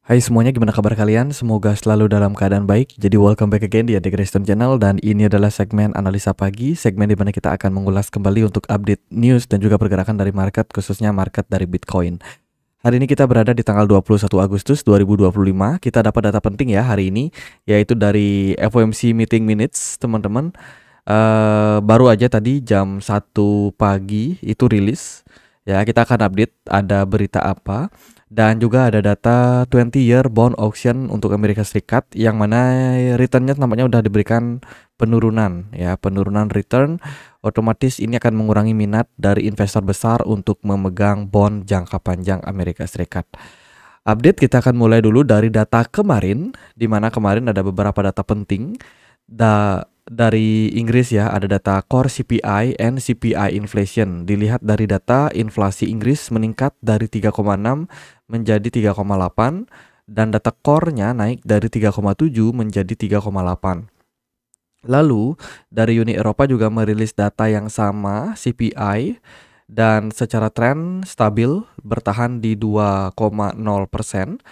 Hai semuanya, gimana kabar kalian? Semoga selalu dalam keadaan baik. Jadi welcome back again di Adik Kristen Channel, dan ini adalah segmen analisa pagi, segmen di mana kita akan mengulas kembali untuk update news dan juga pergerakan dari market, khususnya market dari Bitcoin. Hari ini kita berada di tanggal 21 Agustus 2025. Kita dapat data penting ya hari ini, yaitu dari FOMC Meeting Minutes, teman-teman. Baru aja tadi jam 1 pagi itu rilis. Ya, kita akan update ada berita apa. Dan juga ada data 20-year bond auction untuk Amerika Serikat, yang mana returnnya nampaknya udah diberikan penurunan ya, penurunan return. Otomatis ini akan mengurangi minat dari investor besar untuk memegang bond jangka panjang Amerika Serikat. Update kita akan mulai dulu dari data kemarin, di mana kemarin ada beberapa data penting. Dari Inggris ya, ada data core CPI and CPI inflation. Dilihat dari data, inflasi Inggris meningkat dari 3,6 menjadi 3,8, dan data core-nya naik dari 3,7 menjadi 3,8. Lalu dari Uni Eropa juga merilis data yang sama, CPI, dan secara tren stabil bertahan di 2,0%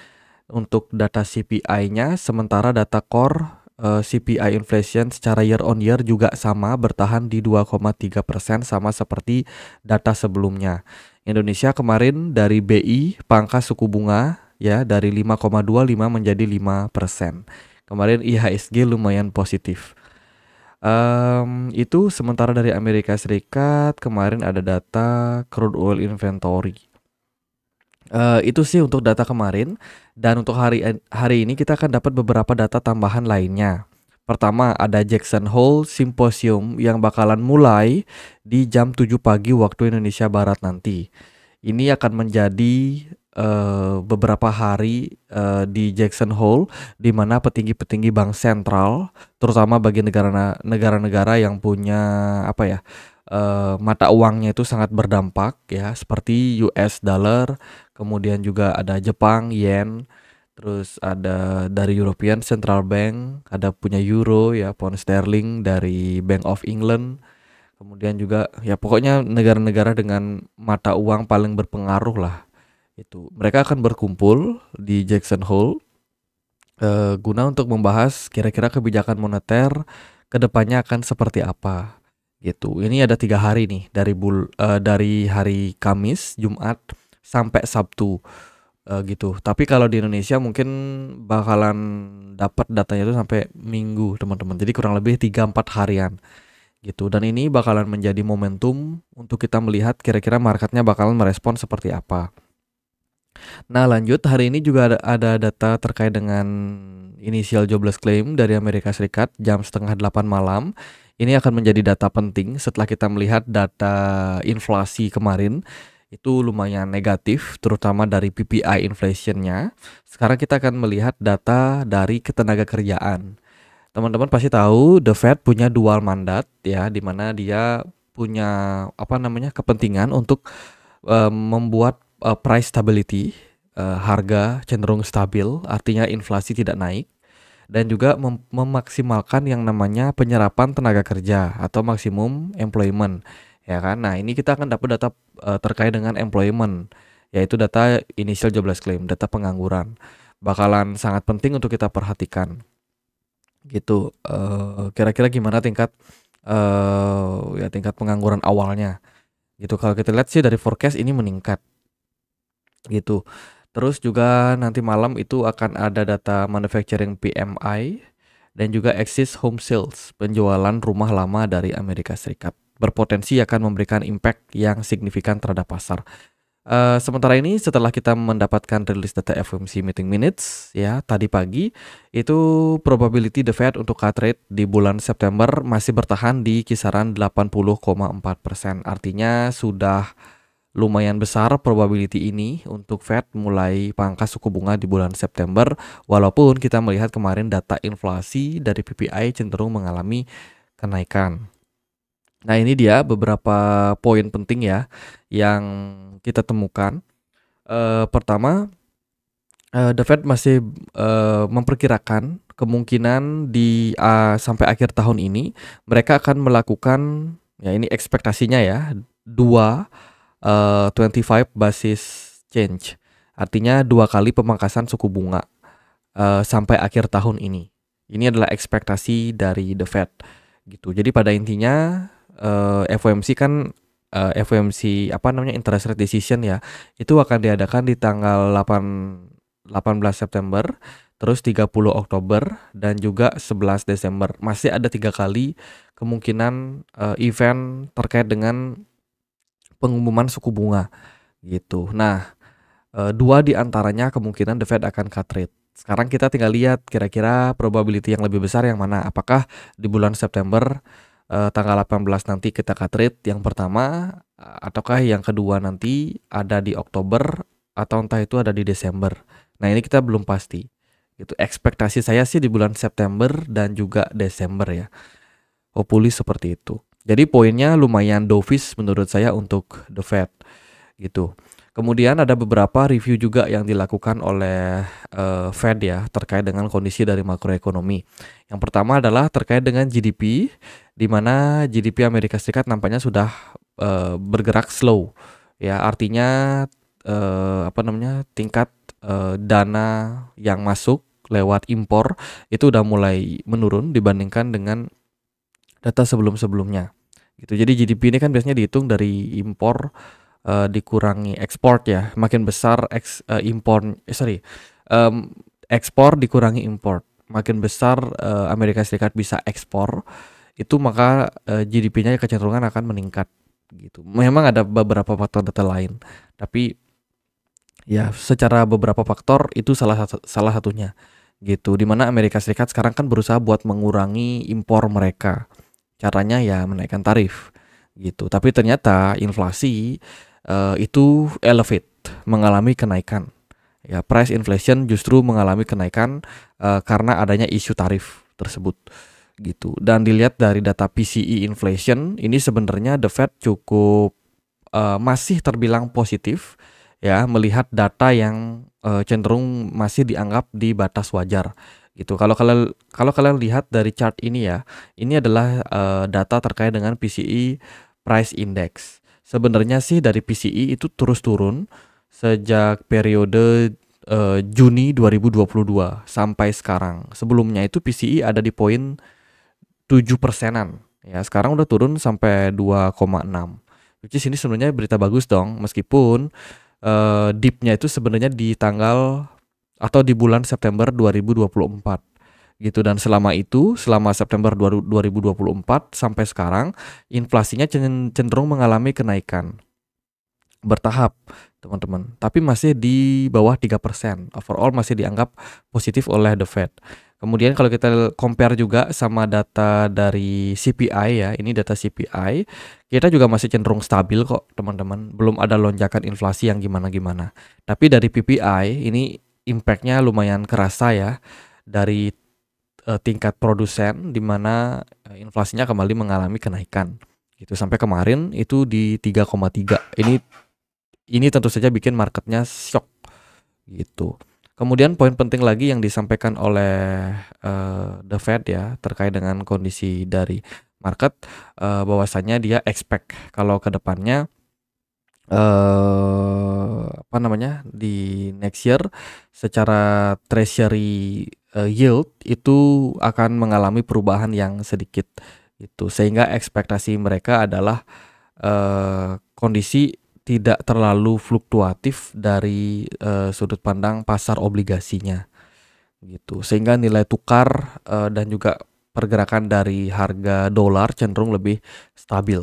untuk data CPI-nya, sementara data core CPI inflation secara year on year juga sama, bertahan di 2,3%, sama seperti data sebelumnya. Indonesia kemarin dari BI pangkas suku bunga ya dari 5,25 menjadi 5%. Kemarin IHSG lumayan positif. Itu sementara dari Amerika Serikat kemarin ada data crude oil inventory. Itu sih untuk data kemarin, dan untuk hari ini kita akan dapat beberapa data tambahan lainnya. Pertama, ada Jackson Hole Symposium yang bakalan mulai di jam 7 pagi waktu Indonesia Barat nanti. Ini akan menjadi beberapa hari di Jackson Hole, di mana petinggi-petinggi bank sentral, terutama bagi negara-negara yang punya mata uangnya itu sangat berdampak ya, seperti US dollar, kemudian juga ada Jepang yen, terus ada dari European Central Bank, ada punya euro ya, pound sterling dari Bank of England. Kemudian juga ya pokoknya negara-negara dengan mata uang paling berpengaruh lah itu. Mereka akan berkumpul di Jackson Hole guna untuk membahas kira-kira kebijakan moneter kedepannya akan seperti apa gitu. Ini ada 3 hari nih dari hari Kamis, Jumat sampai Sabtu gitu. Tapi kalau di Indonesia mungkin bakalan dapat datanya itu sampai Minggu, teman-teman. Jadi kurang lebih 3-4 harian gitu. Dan ini bakalan menjadi momentum untuk kita melihat kira-kira marketnya bakalan merespon seperti apa. Nah, lanjut, hari ini juga ada data terkait dengan initial jobless claim dari Amerika Serikat jam 7:30 malam. Ini akan menjadi data penting setelah kita melihat data inflasi kemarin itu lumayan negatif, terutama dari PPI inflation-nya. Sekarang kita akan melihat data dari ketenaga kerjaan. Teman-teman pasti tahu The Fed punya dual mandat ya, di mana dia punya kepentingan untuk membuat price stability, harga cenderung stabil, artinya inflasi tidak naik, dan juga memaksimalkan yang namanya penyerapan tenaga kerja atau maksimum employment, ya kan? Nah, ini kita akan dapat data terkait dengan employment, yaitu data initial jobless claim, data pengangguran. Bakalan sangat penting untuk kita perhatikan. Gitu. Kira-kira gimana tingkat tingkat pengangguran awalnya. Gitu. Kalau kita lihat sih dari forecast ini meningkat. Gitu. Terus juga nanti malam itu akan ada data manufacturing PMI dan juga Axis Home Sales, penjualan rumah lama dari Amerika Serikat. Berpotensi akan memberikan impact yang signifikan terhadap pasar. Sementara ini setelah kita mendapatkan rilis data FOMC Meeting Minutes ya tadi pagi, itu probability the Fed untuk cut rate di bulan September masih bertahan di kisaran 80,4%. Artinya sudah lumayan besar probability ini untuk Fed mulai pangkas suku bunga di bulan September, walaupun kita melihat kemarin data inflasi dari PPI cenderung mengalami kenaikan. Nah, ini dia beberapa poin penting ya yang kita temukan. Pertama, The Fed masih memperkirakan kemungkinan sampai akhir tahun ini mereka akan melakukan, ya ini ekspektasinya ya, 25 basis change. Artinya 2 kali pemangkasan suku bunga sampai akhir tahun ini. Ini adalah ekspektasi dari The Fed gitu. Jadi pada intinya FOMC kan FOMC apa namanya interest rate decision ya, itu akan diadakan di tanggal 18 September, terus 30 Oktober dan juga 11 Desember. Masih ada 3 kali kemungkinan event terkait dengan pengumuman suku bunga gitu. Nah, 2 di antaranya kemungkinan The Fed akan cut rate. Sekarang kita tinggal lihat kira-kira probability yang lebih besar yang mana. Apakah di bulan September tanggal 18 nanti kita cut rate yang pertama, ataukah yang kedua nanti ada di Oktober atau entah itu ada di Desember. Nah, ini kita belum pasti. Gitu. Ekspektasi saya sih di bulan September dan juga Desember ya. Hopefully seperti itu. Jadi poinnya lumayan dovish menurut saya untuk The Fed gitu. Kemudian ada beberapa review juga yang dilakukan oleh Fed ya terkait dengan kondisi dari makroekonomi. Yang pertama adalah terkait dengan GDP, di mana GDP Amerika Serikat nampaknya sudah bergerak slow, ya artinya tingkat dana yang masuk lewat impor itu udah mulai menurun dibandingkan dengan data sebelum-sebelumnya. Gitu. Jadi GDP ini kan biasanya dihitung dari impor dikurangi ekspor ya, makin besar ekspor dikurangi impor, makin besar Amerika Serikat bisa ekspor, itu maka GDP-nya kecenderungan akan meningkat gitu. Memang ada beberapa faktor data lain, tapi ya secara beberapa faktor itu salah satunya gitu. Dimana Amerika Serikat sekarang kan berusaha buat mengurangi impor mereka, caranya ya menaikkan tarif gitu. Tapi ternyata inflasi itu elevate, mengalami kenaikan. Ya, price inflation justru mengalami kenaikan karena adanya isu tarif tersebut gitu. Dan dilihat dari data PCE inflation, ini sebenarnya The Fed cukup masih terbilang positif ya, melihat data yang cenderung masih dianggap di batas wajar gitu. Kalau kalian lihat dari chart ini ya, ini adalah data terkait dengan PCE price index. Sebenarnya sih dari PCE itu terus turun sejak periode Juni 2022 sampai sekarang. Sebelumnya itu PCE ada di poin 7%-an. Ya, sekarang udah turun sampai 2,6. Which is ini sebenarnya berita bagus dong, meskipun dip-nya itu sebenarnya di tanggal atau di bulan September 2024. Gitu, dan selama September 2024 sampai sekarang inflasinya cenderung mengalami kenaikan bertahap, teman-teman. Tapi masih di bawah 3%. Overall masih dianggap positif oleh The Fed. Kemudian kalau kita compare juga sama data dari CPI ya, ini data CPI, kita juga masih cenderung stabil kok, teman-teman. Belum ada lonjakan inflasi yang gimana-gimana. Tapi dari PPI ini impact-nya lumayan kerasa ya, dari tingkat produsen di mana inflasinya kembali mengalami kenaikan gitu. Sampai kemarin itu di 3,3. Ini tentu saja bikin marketnya shock gitu. Kemudian poin penting lagi yang disampaikan oleh The Fed ya terkait dengan kondisi dari market, bahwasannya dia expect kalau ke depannya di next year secara treasury yield itu akan mengalami perubahan yang sedikit gitu, sehingga ekspektasi mereka adalah kondisi tidak terlalu fluktuatif dari sudut pandang pasar obligasinya gitu, sehingga nilai tukar dan juga pergerakan dari harga dolar cenderung lebih stabil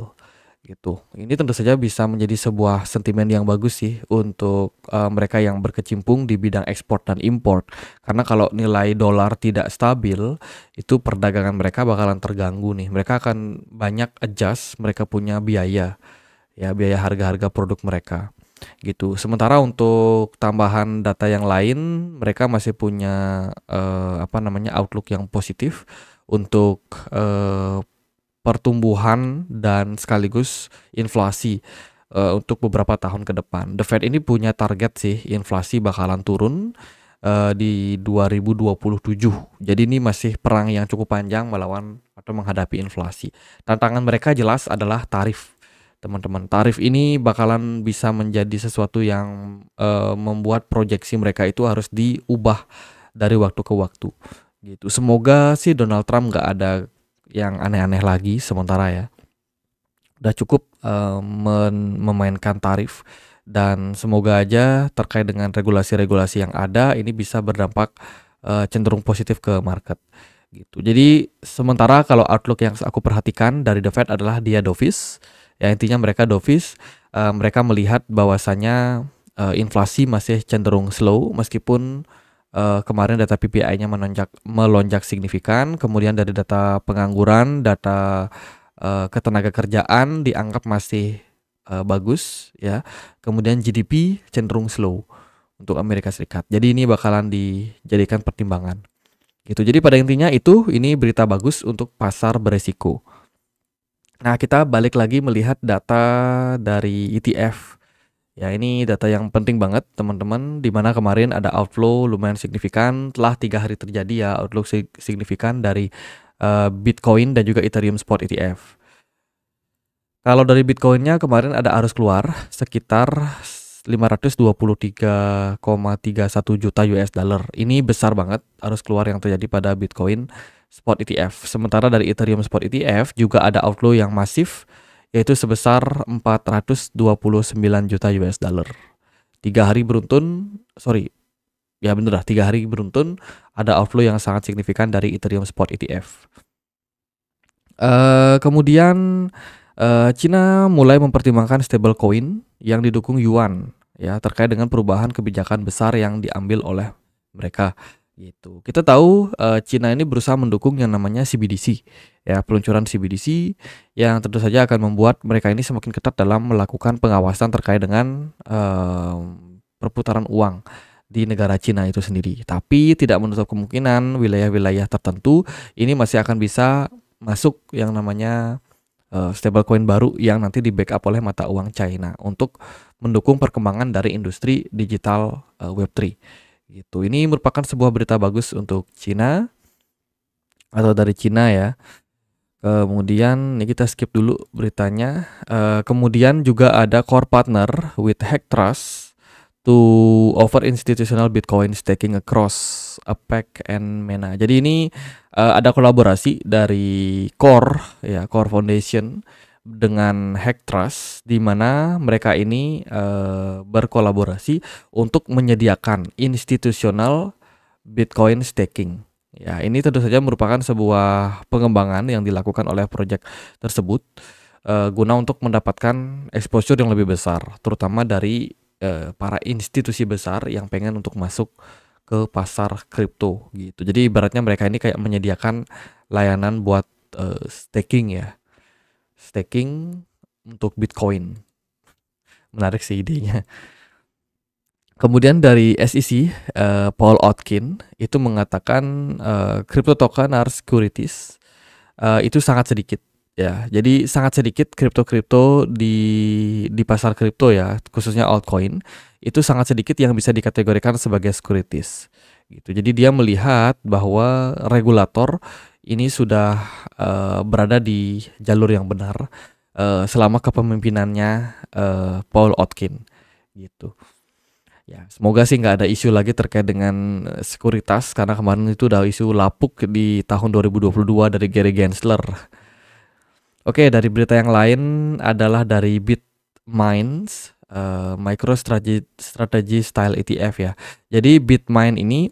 gitu. Ini tentu saja bisa menjadi sebuah sentimen yang bagus sih untuk mereka yang berkecimpung di bidang ekspor dan impor. Karena kalau nilai dolar tidak stabil, itu perdagangan mereka bakalan terganggu nih. Mereka akan banyak adjust, mereka punya biaya harga-harga produk mereka gitu. Sementara untuk tambahan data yang lain, mereka masih punya outlook yang positif untuk pertumbuhan dan sekaligus inflasi untuk beberapa tahun ke depan. The Fed ini punya target sih inflasi bakalan turun di 2027. Jadi ini masih perang yang cukup panjang melawan atau menghadapi inflasi. Tantangan mereka jelas adalah tarif. teman-teman. Tarif ini bakalan bisa menjadi sesuatu yang membuat proyeksi mereka itu harus diubah dari waktu ke waktu gitu. Semoga sih Donald Trump nggak ada yang aneh-aneh lagi sementara ya. Udah cukup memainkan tarif, dan semoga aja terkait dengan regulasi-regulasi yang ada ini bisa berdampak cenderung positif ke market gitu. Jadi sementara kalau outlook yang aku perhatikan dari The Fed adalah dia dovish. Ya intinya mereka dovish, mereka melihat bahwasanya inflasi masih cenderung slow meskipun kemarin data PPI-nya melonjak signifikan, kemudian dari data pengangguran, data ketenaga kerjaan dianggap masih bagus ya. Kemudian GDP cenderung slow untuk Amerika Serikat. Jadi ini bakalan dijadikan pertimbangan. Gitu. Jadi pada intinya ini berita bagus untuk pasar beresiko. Nah, kita balik lagi melihat data dari ETF. Ya, ini data yang penting banget teman-teman, di mana kemarin ada outflow lumayan signifikan, telah 3 hari terjadi ya outflow signifikan dari Bitcoin dan juga Ethereum Spot ETF. Kalau dari Bitcoinnya kemarin ada arus keluar sekitar 523,31 juta US dollar. Ini besar banget arus keluar yang terjadi pada Bitcoin Spot ETF. Sementara dari Ethereum Spot ETF juga ada outflow yang masif, yaitu sebesar 429 juta US dollar. 3 hari beruntun, ya bener lah, 3 hari beruntun ada outflow yang sangat signifikan dari Ethereum Spot ETF. Kemudian Cina mulai mempertimbangkan stablecoin yang didukung yuan ya, terkait dengan perubahan kebijakan besar yang diambil oleh mereka gitu. Kita tahu Cina ini berusaha mendukung yang namanya CBDC ya, peluncuran CBDC yang tentu saja akan membuat mereka ini semakin ketat dalam melakukan pengawasan terkait dengan perputaran uang di negara Cina itu sendiri. Tapi tidak menutup kemungkinan wilayah-wilayah tertentu ini masih akan bisa masuk yang namanya stablecoin baru yang nanti di backup oleh mata uang China untuk mendukung perkembangan dari industri digital Web3 gitu. Ini merupakan sebuah berita bagus untuk Cina atau dari Cina ya. Kemudian ini kita skip dulu beritanya. Kemudian juga ada core partner with Hack Trust to offer institutional Bitcoin staking across APEC and MENA. Jadi ini ada kolaborasi dari Core Foundation dengan Hack Trust, di mana mereka ini berkolaborasi untuk menyediakan institutional Bitcoin staking. Ya, ini tentu saja merupakan sebuah pengembangan yang dilakukan oleh proyek tersebut guna untuk mendapatkan exposure yang lebih besar, terutama dari para institusi besar yang pengen untuk masuk ke pasar kripto gitu. Jadi ibaratnya mereka ini kayak menyediakan layanan buat staking ya. Staking untuk Bitcoin. Menarik sih idenya. Kemudian dari SEC, Paul Otkin itu mengatakan crypto token are securities itu sangat sedikit ya. Jadi sangat sedikit kripto di pasar kripto ya, khususnya altcoin, itu sangat sedikit yang bisa dikategorikan sebagai securities gitu. Jadi dia melihat bahwa regulator ini sudah berada di jalur yang benar selama kepemimpinannya Paul Otkin gitu. Ya, semoga sih nggak ada isu lagi terkait dengan sekuritas, karena kemarin itu udah isu lapuk di tahun 2022 dari Gary Gensler. Oke, dari berita yang lain adalah dari Bitmains, MicroStrategy Style ETF ya. Jadi Bitmain ini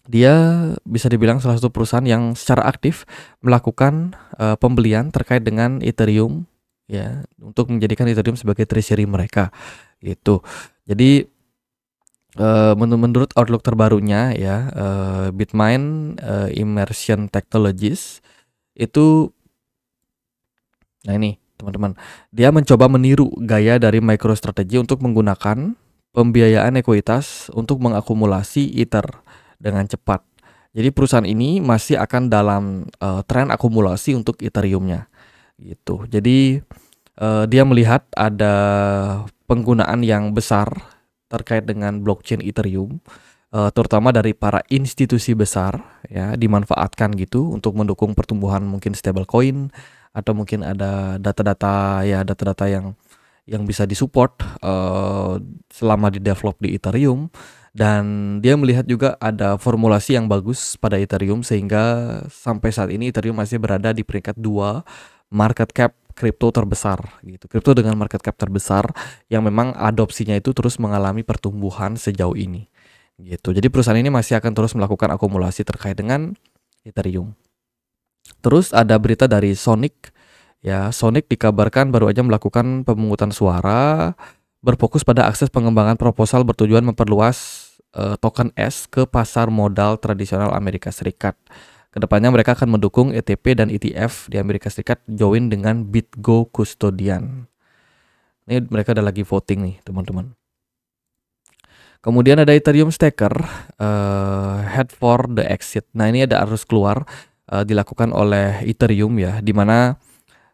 dia bisa dibilang salah satu perusahaan yang secara aktif melakukan pembelian terkait dengan Ethereum ya, untuk menjadikan Ethereum sebagai treasury mereka gitu. Jadi menurut outlook terbarunya ya, Bitmain Immersion Technologies itu, nah ini teman-teman, dia mencoba meniru gaya dari MicroStrategy untuk menggunakan pembiayaan ekuitas untuk mengakumulasi Ether dengan cepat. Jadi perusahaan ini masih akan dalam tren akumulasi untuk Ethereum-nya gitu. Jadi dia melihat ada penggunaan yang besar terkait dengan blockchain Ethereum, terutama dari para institusi besar ya, dimanfaatkan gitu untuk mendukung pertumbuhan mungkin stablecoin atau mungkin ada data-data ya data-data yang bisa disupport selama di develop di Ethereum, dan dia melihat juga ada formulasi yang bagus pada Ethereum sehingga sampai saat ini Ethereum masih berada di peringkat 2 market cap kripto terbesar gitu. Kripto dengan market cap terbesar yang memang adopsinya itu terus mengalami pertumbuhan sejauh ini gitu. Jadi perusahaan ini masih akan terus melakukan akumulasi terkait dengan Ethereum. Terus ada berita dari Sonic. Ya, Sonic dikabarkan baru aja melakukan pemungutan suara berfokus pada akses pengembangan proposal bertujuan memperluas token S ke pasar modal tradisional Amerika Serikat. Kedepannya mereka akan mendukung ETP dan ETF di Amerika Serikat join dengan BitGo Custodian. Ini mereka ada lagi voting nih teman-teman. Kemudian ada Ethereum Staker, head for the exit. Nah ini ada arus keluar dilakukan oleh Ethereum ya, dimana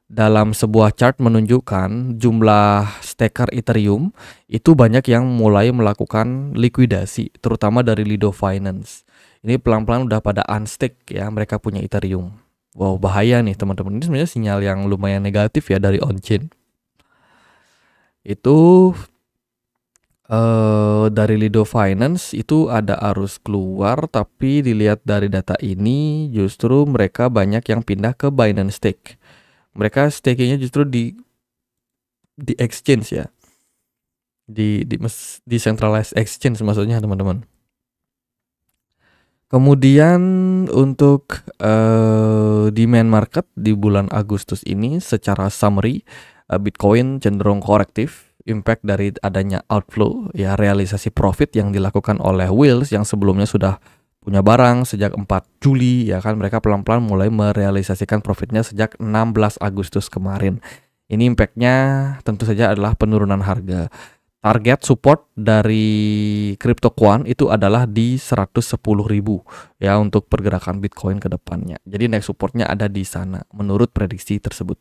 dalam sebuah chart menunjukkan jumlah staker Ethereum itu banyak yang mulai melakukan likuidasi, terutama dari Lido Finance. Ini pelan-pelan udah pada unstake ya, mereka punya Ethereum. Wow, bahaya nih teman-teman. Ini sebenarnya sinyal yang lumayan negatif ya dari on-chain. Itu dari Lido Finance itu ada arus keluar, tapi dilihat dari data ini justru mereka banyak yang pindah ke Binance Stake. Mereka stakingnya justru di exchange ya, di decentralized exchange maksudnya teman-teman. Kemudian untuk demand market di bulan Agustus ini secara summary, Bitcoin cenderung korektif, impact dari adanya outflow ya, realisasi profit yang dilakukan oleh whales yang sebelumnya sudah punya barang sejak 4 Juli ya kan, mereka pelan-pelan mulai merealisasikan profitnya sejak 16 Agustus kemarin. Ini impactnya tentu saja adalah penurunan harga. Target support dari CryptoQuant itu adalah di 110.000 ya untuk pergerakan Bitcoin ke depannya. Jadi next supportnya ada di sana menurut prediksi tersebut.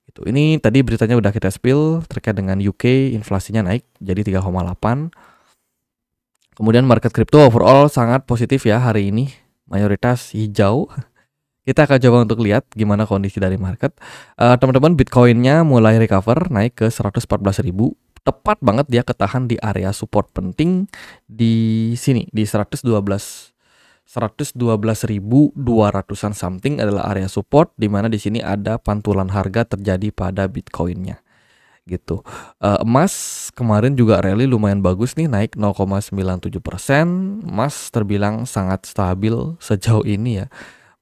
Gitu. Ini tadi beritanya udah kita spill terkait dengan UK, inflasinya naik jadi 3,8. Kemudian market crypto overall sangat positif ya hari ini, mayoritas hijau. Kita akan coba untuk lihat gimana kondisi dari market. Teman-teman, Bitcoinnya mulai recover naik ke 114.000. Tepat banget dia ketahan di area support penting di sini di 112.200-an something adalah area support, di mana di sini ada pantulan harga terjadi pada Bitcoinnya. Gitu. Emas kemarin juga rally lumayan bagus nih, naik 0,97%. Emas terbilang sangat stabil sejauh ini ya.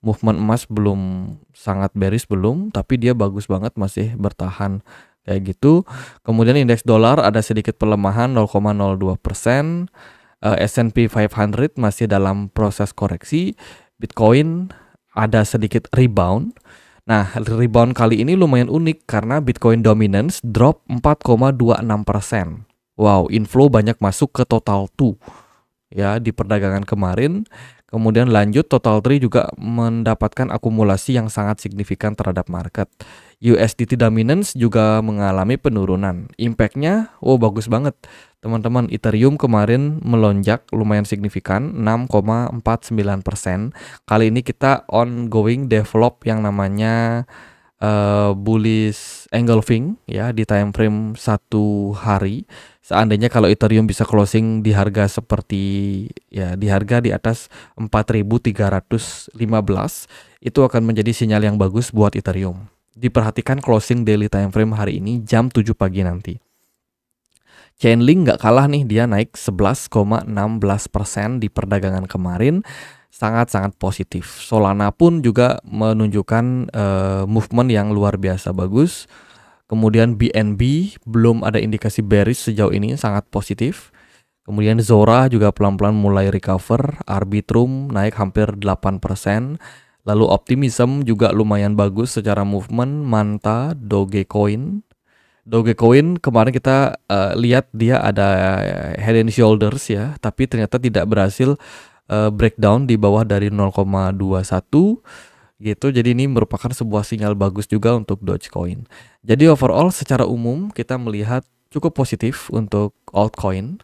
Movement emas belum sangat bearish belum, tapi dia bagus banget masih bertahan kayak gitu. Kemudian indeks dolar ada sedikit pelemahan 0,02%. S&P 500 masih dalam proses koreksi. Bitcoin ada sedikit rebound. Nah, rebound kali ini lumayan unik karena Bitcoin dominance drop 4,26%. Wow, inflow banyak masuk ke total 2 ya di perdagangan kemarin. Kemudian lanjut total 3 juga mendapatkan akumulasi yang sangat signifikan terhadap market. USDT dominance juga mengalami penurunan. Impactnya, bagus banget. Teman-teman, Ethereum kemarin melonjak lumayan signifikan 6,49%. Kali ini kita ongoing develop yang namanya bullish engulfing ya di time frame 1 hari. Seandainya kalau Ethereum bisa closing di harga seperti ya di harga di atas 4.315, itu akan menjadi sinyal yang bagus buat Ethereum. Diperhatikan closing daily time frame hari ini jam 7 pagi nanti. Chainlink nggak kalah nih, dia naik 11,16% di perdagangan kemarin, sangat-sangat positif. Solana pun juga menunjukkan movement yang luar biasa bagus. Kemudian BNB belum ada indikasi bearish sejauh ini, sangat positif. Kemudian Zora juga pelan-pelan mulai recover, Arbitrum naik hampir 8%. Lalu Optimism juga lumayan bagus secara movement, Manta, Dogecoin kemarin kita lihat dia ada head and shoulders ya, tapi ternyata tidak berhasil breakdown di bawah dari 0,21 gitu. Jadi ini merupakan sebuah sinyal bagus juga untuk Dogecoin. Jadi overall secara umum kita melihat cukup positif untuk altcoin.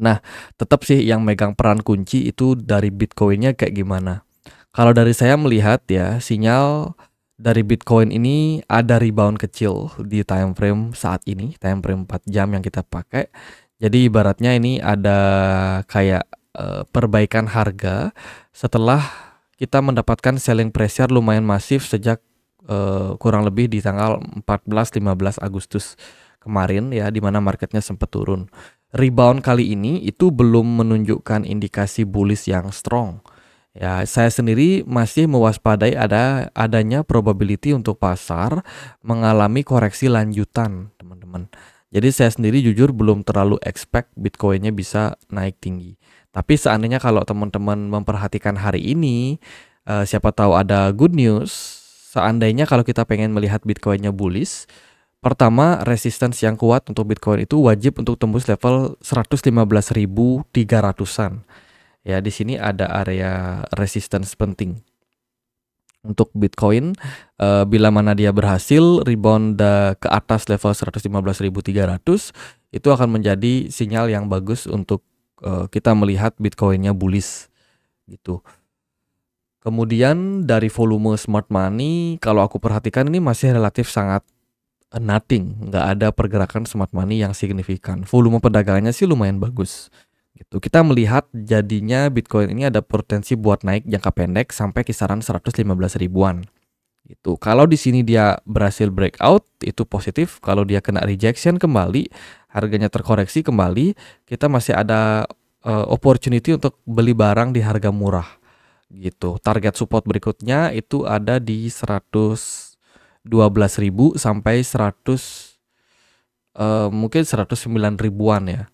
Nah, tetap sih yang megang peran kunci itu dari Bitcoinnya kayak gimana. Kalau dari saya melihat ya, sinyal dari Bitcoin ini ada rebound kecil di time frame saat ini, time frame 4 jam yang kita pakai. Jadi ibaratnya ini ada kayak perbaikan harga setelah kita mendapatkan selling pressure lumayan masif sejak kurang lebih di tanggal 14-15 Agustus kemarin ya, di mana marketnya sempat turun. Rebound kali ini itu belum menunjukkan indikasi bullish yang strong. Ya, saya sendiri masih mewaspadai adanya probability untuk pasar mengalami koreksi lanjutan, teman-teman. Jadi saya sendiri jujur belum terlalu expect Bitcoinnya bisa naik tinggi. Tapi seandainya kalau teman-teman memperhatikan hari ini, siapa tahu ada good news. Seandainya kalau kita pengen melihat Bitcoinnya bullish, pertama resistance yang kuat untuk Bitcoin itu wajib untuk tembus level 115.300-an. Ya, di sini ada area resistance penting untuk Bitcoin. Bila mana dia berhasil rebound ke atas level 115.300, itu akan menjadi sinyal yang bagus untuk kita melihat Bitcoinnya bullish gitu. Kemudian dari volume smart money, kalau aku perhatikan ini masih relatif sangat nothing, nggak ada pergerakan smart money yang signifikan. Volume perdagangannya sih lumayan bagus. Gitu. Kita melihat jadinya Bitcoin ini ada potensi buat naik jangka pendek sampai kisaran 115 ribuan. Gitu. Kalau di sini dia berhasil breakout itu positif. Kalau dia kena rejection kembali, harganya terkoreksi kembali, kita masih ada opportunity untuk beli barang di harga murah. Gitu. Target support berikutnya itu ada di 112.000 sampai 100 mungkin 109 ribuan ya.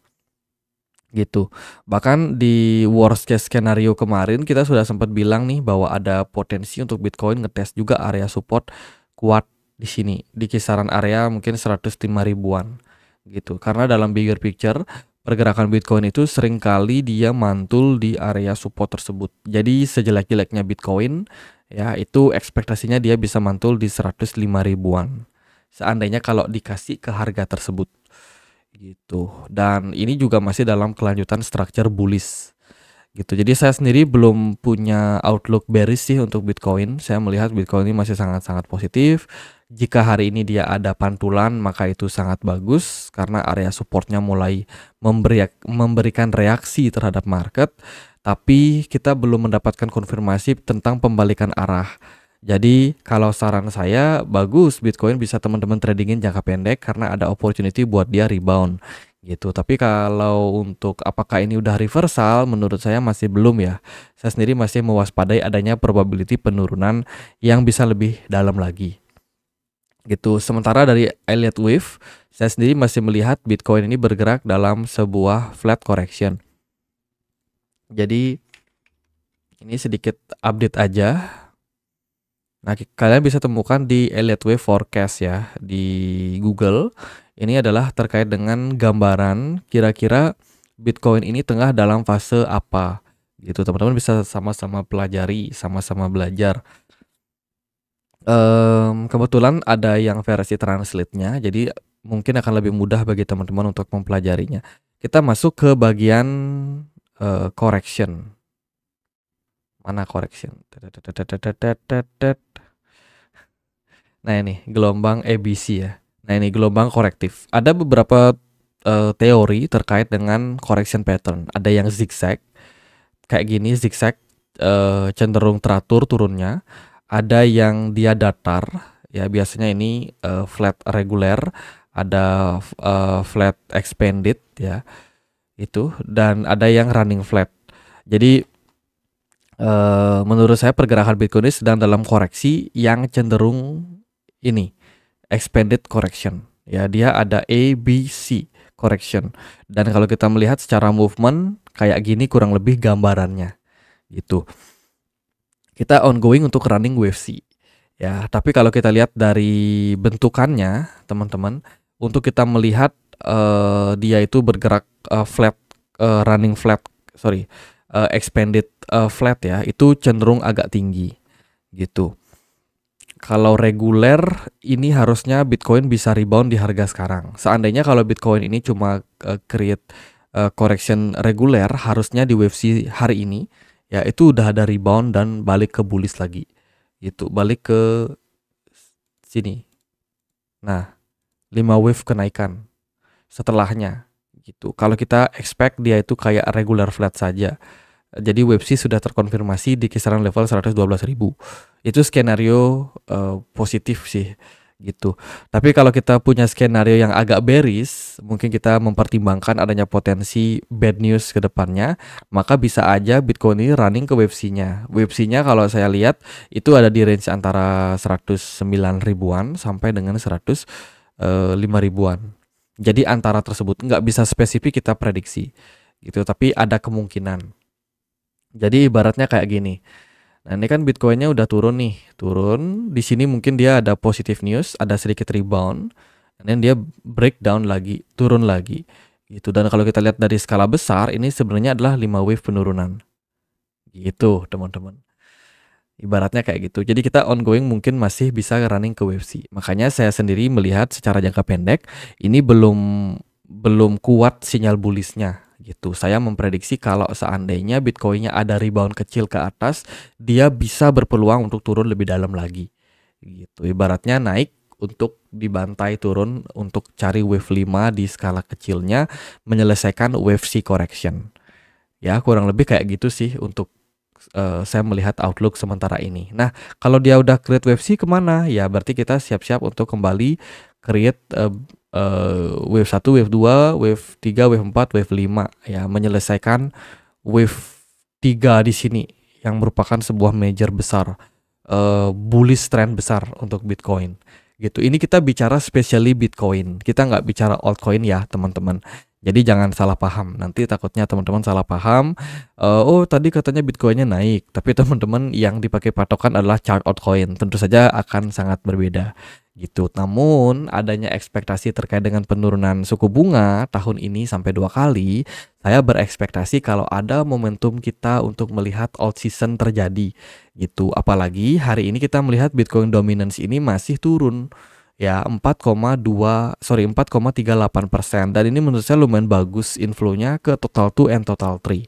Gitu. Bahkan di worst case scenario kemarin kita sudah sempat bilang nih bahwa ada potensi untuk Bitcoin ngetes juga area support kuat di sini di kisaran area mungkin 105 ribuan gitu. Karena dalam bigger picture pergerakan Bitcoin itu seringkali dia mantul di area support tersebut. Jadi sejelek-jeleknya Bitcoin ya itu ekspektasinya dia bisa mantul di 105 ribuan. Seandainya kalau dikasih ke harga tersebut. Gitu. Dan ini juga masih dalam kelanjutan structure bullish gitu. Jadi saya sendiri belum punya outlook bearish sih untuk Bitcoin. Saya melihat Bitcoin ini masih sangat-sangat positif. Jika hari ini dia ada pantulan maka itu sangat bagus karena area supportnya mulai memberikan reaksi terhadap market. Tapi kita belum mendapatkan konfirmasi tentang pembalikan arah. Jadi kalau saran saya bagus Bitcoin bisa teman-teman tradingin jangka pendek karena ada opportunity buat dia rebound gitu. Tapi kalau untuk apakah ini udah reversal menurut saya masih belum ya. Saya sendiri masih mewaspadai adanya probability penurunan yang bisa lebih dalam lagi. Gitu. Sementara dari Elliott Wave saya sendiri masih melihat Bitcoin ini bergerak dalam sebuah flat correction. Jadi ini sedikit update aja. Nah, kalian bisa temukan di Elliott Wave Forecast ya di Google. Ini adalah terkait dengan gambaran kira-kira Bitcoin ini tengah dalam fase apa. Gitu, teman-teman bisa sama-sama pelajari, sama-sama belajar. Kebetulan ada yang versi translate-nya, jadi mungkin akan lebih mudah bagi teman-teman untuk mempelajarinya. Kita masuk ke bagian correction. Mana correction? Nah ini gelombang ABC ya. Nah ini gelombang korektif. Ada beberapa teori terkait dengan correction pattern. Ada yang zigzag kayak gini, zigzag cenderung teratur turunnya. Ada yang dia datar ya, biasanya ini flat reguler. Ada flat expanded ya itu, dan ada yang running flat. Jadi menurut saya pergerakan Bitcoin ini sedang dalam koreksi yang cenderung ini expanded correction ya. Dia ada A, B, C correction, dan kalau kita melihat secara movement kayak gini kurang lebih gambarannya gitu. Kita ongoing untuk running wave C ya, tapi kalau kita lihat dari bentukannya teman-teman, untuk kita melihat dia itu bergerak flat, running flat, expanded flat ya, itu cenderung agak tinggi gitu. Kalau reguler ini harusnya Bitcoin bisa rebound di harga sekarang. Seandainya kalau Bitcoin ini cuma create correction reguler, harusnya di wave C hari ini ya itu udah ada rebound dan balik ke bullish lagi gitu, balik ke sini. Nah, 5 wave kenaikan setelahnya gitu. Kalau kita expect dia itu kayak regular flat saja. Jadi wave C sudah terkonfirmasi di kisaran level 112.000. Itu skenario positif sih gitu. Tapi kalau kita punya skenario yang agak bearish, mungkin kita mempertimbangkan adanya potensi bad news ke depannya, maka bisa aja Bitcoin ini running ke wave C-nya. Wave C-nya kalau saya lihat itu ada di range antara 109 ribuan sampai dengan 105 ribuan. Jadi antara tersebut nggak bisa spesifik kita prediksi gitu, tapi ada kemungkinan. Jadi ibaratnya kayak gini. Nah, ini kan Bitcoinnya udah turun nih, turun. Di sini mungkin dia ada positive news, ada sedikit rebound, dan dia breakdown lagi, turun lagi. Gitu. Dan kalau kita lihat dari skala besar, ini sebenarnya adalah 5 wave penurunan. Gitu, teman-teman. Ibaratnya kayak gitu. Jadi kita ongoing mungkin masih bisa running ke wave C. Makanya saya sendiri melihat secara jangka pendek ini belum kuat sinyal bullishnya gitu. Saya memprediksi kalau seandainya Bitcoinnya ada rebound kecil ke atas, dia bisa berpeluang untuk turun lebih dalam lagi. Gitu. Ibaratnya naik untuk dibantai turun untuk cari wave 5 di skala kecilnya, menyelesaikan wave C correction. Ya, kurang lebih kayak gitu sih untuk saya melihat outlook sementara ini. Nah, kalau dia udah create wave C kemana? Ya, berarti kita siap-siap untuk kembali create wave 1, wave 2, wave 3, wave 4, wave 5 ya, menyelesaikan wave 3 di sini yang merupakan sebuah major besar, bullish trend besar untuk Bitcoin. Gitu. Ini kita bicara especially Bitcoin. Kita nggak bicara altcoin ya, teman-teman. Jadi jangan salah paham. Nanti takutnya teman-teman salah paham. Oh, tadi katanya Bitcoinnya naik, tapi teman-teman yang dipakai patokan adalah chart altcoin. Tentu saja akan sangat berbeda. Gitu. Namun adanya ekspektasi terkait dengan penurunan suku bunga tahun ini sampai 2 kali, saya berekspektasi kalau ada momentum kita untuk melihat alt season terjadi gitu. Apalagi hari ini kita melihat Bitcoin dominance ini masih turun ya 4,38% dan ini menurut saya lumayan bagus inflow-nya ke total 2 and total 3.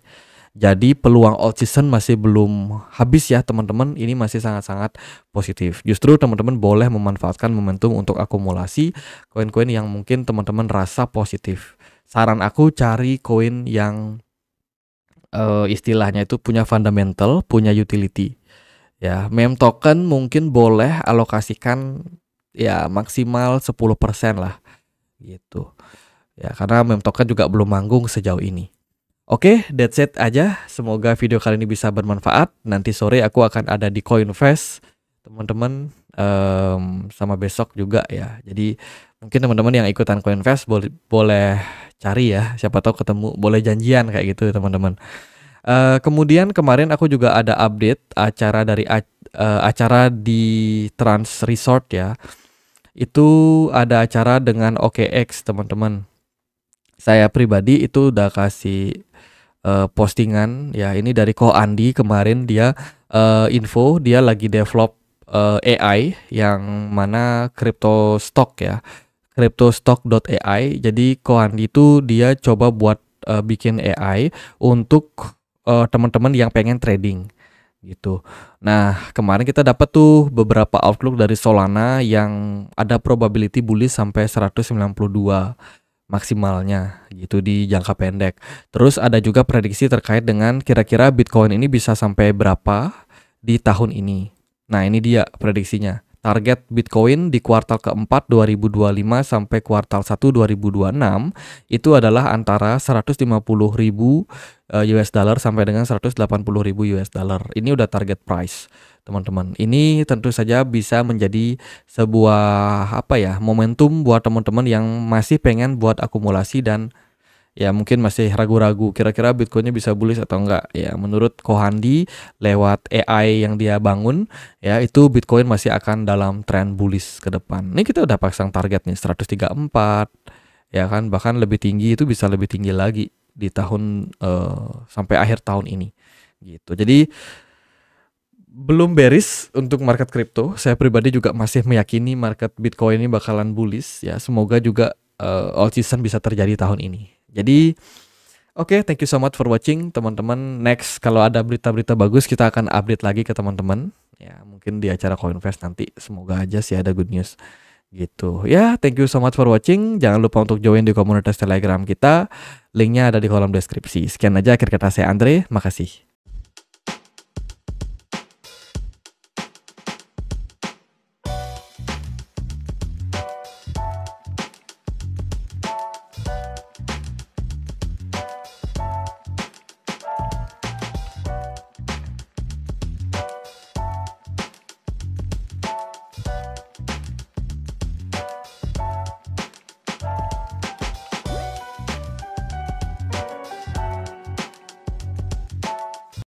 Jadi peluang alt season masih belum habis ya teman-teman, ini masih sangat-sangat positif. Justru teman-teman boleh memanfaatkan momentum untuk akumulasi koin-koin yang mungkin teman-teman rasa positif. Saran aku cari koin yang istilahnya itu punya fundamental, punya utility. Ya, meme token mungkin boleh alokasikan ya maksimal 10% lah gitu. Ya, karena meme token juga belum manggung sejauh ini. Oke, that's it aja. Semoga video kali ini bisa bermanfaat. Nanti sore aku akan ada di CoinFest, teman-teman, sama besok juga ya. Jadi mungkin teman-teman yang ikutan CoinFest boleh cari ya. Siapa tahu ketemu, boleh janjian kayak gitu teman-teman. Kemudian kemarin aku juga ada update acara dari acara di Trans Resort ya. Itu ada acara dengan OKX teman-teman. Saya pribadi itu udah kasih postingan ya, ini dari Ko Andi kemarin dia info dia lagi develop AI yang mana crypto stock ya, cryptostock.ai. Jadi Ko Andi itu dia coba buat bikin AI untuk teman-teman yang pengen trading gitu. Nah, kemarin kita dapat tuh beberapa outlook dari Solana yang ada probability bullish sampai 192 maksimalnya gitu di jangka pendek. Terus ada juga prediksi terkait dengan kira-kira Bitcoin ini bisa sampai berapa di tahun ini. Nah, ini dia prediksinya. Target Bitcoin di kuartal keempat 2025 sampai kuartal 1 2026 itu adalah antara 150.000 US dollar sampai dengan 180.000 US dollar. Ini udah target price, teman-teman. Ini tentu saja bisa menjadi sebuah momentum buat teman-teman yang masih pengen buat akumulasi dan ya mungkin masih ragu-ragu kira-kira Bitcoinnya bisa bullish atau enggak. Ya menurut Kohandi lewat AI yang dia bangun ya itu Bitcoin masih akan dalam tren bullish ke depan. Ini kita udah pasang target nih 134 ya kan, bahkan lebih tinggi, itu bisa lebih tinggi lagi di tahun sampai akhir tahun ini gitu. Jadi belum bearish untuk market crypto. Saya pribadi juga masih meyakini market Bitcoin ini bakalan bullish ya. Semoga juga all season bisa terjadi tahun ini. Jadi oke, thank you so much for watching teman-teman. Next kalau ada berita-berita bagus kita akan update lagi ke teman-teman. Ya mungkin di acara Coinvest nanti semoga aja sih ada good news gitu. Ya, thank you so much for watching. Jangan lupa untuk join di komunitas Telegram kita. Linknya ada di kolom deskripsi. Sekian aja akhir kata saya Andre. Makasih.